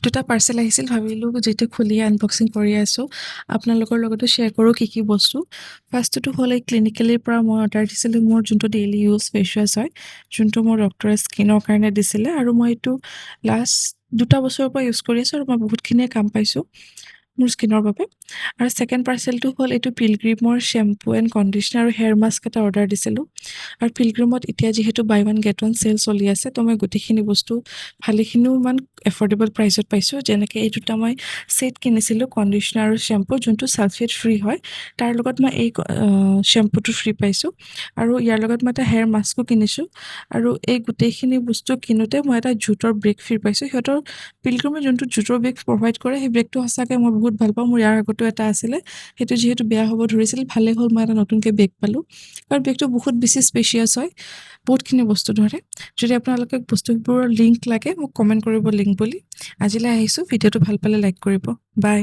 দুটা পাৰ্চেল আহিছিল ভাবিলোঁ যিটো খুলি আনবক্সিং কৰি আছোঁ আপোনালোকৰ লগতো শ্বেয়াৰ কৰোঁ কি বস্তু ফাৰ্ষ্টটো হ'ল এই ক্লিনিকেলিৰ পৰা মই অৰ্ডাৰ দিছিলোঁ মোৰ যোনটো ডেইলি ইউজ ফেচ ৱাছ হয় যোনটো মোৰ ডক্টৰে স্কিনৰ কাৰণে দিছিলে আৰু মই এইটো লাষ্ট 2 বছৰৰ পৰা ইউজ কৰি আছোঁ আৰু মই বহুতখিনিয়ে কাম পাইছোঁ মোৰ স্কিনৰ বাবে আৰু ছেকেণ্ড পাৰ্চেলটো হ'ল এইটো পিলগ্ৰিমৰ শ্বেম্পু এণ্ড কণ্ডিচনাৰ আৰু হেয়াৰ মাস্ক এটা অৰ্ডাৰ দিছিলোঁ আৰু পিলগ্ৰিমত এতিয়া যিহেতু buy one get one cell চলি আছে তো মই গোটেইখিনি বস্তু ভালেখিনিও ইমান এফৰ্ডেবল প্ৰাইচত পাইছোঁ যেনেকৈ এই দুটা মই ছেট কিনিছিলোঁ কণ্ডিচনাৰ আৰু শ্বেম্পু যোনটো ছালফেট ফ্ৰী হয় তাৰ লগত মই এই শ্বেম্পুটো ফ্ৰী পাইছোঁ আৰু ইয়াৰ লগত মই এটা হেয়াৰ মাস্কো কিনিছোঁ আৰু এই গোটেইখিনি বস্তু কিনোতে মই এটা জুটৰ ব্ৰেক ফ্ৰী পাইছোঁ সিহঁতৰ পিলগ্ৰিমে যোনটো জুটৰ ব্ৰেক প্ৰভাইড কৰে সেই ব্ৰেকটো সঁচাকৈ মই বহুত ভাল পাওঁ মোৰ ইয়াৰ আগতো এটা আছিলে সেইটো যিহেতু বেয়া হ'ব ধৰিছিল ভালেই হ'ল মই এটা নতুনকৈ বেগ পালোঁ কাৰণ বেগটো বহুত বেছি স্পেচিয়াছ হয় বহুতখিনি বস্তু ধৰে যদি আপোনালোকে বস্তুবোৰৰ লিংক লাগে মোক কমেণ্ট কৰিব লিংক বুলি আজিলৈ আহিছোঁ ভিডিঅ'টো ভাল পালে লাইক কৰিব বাই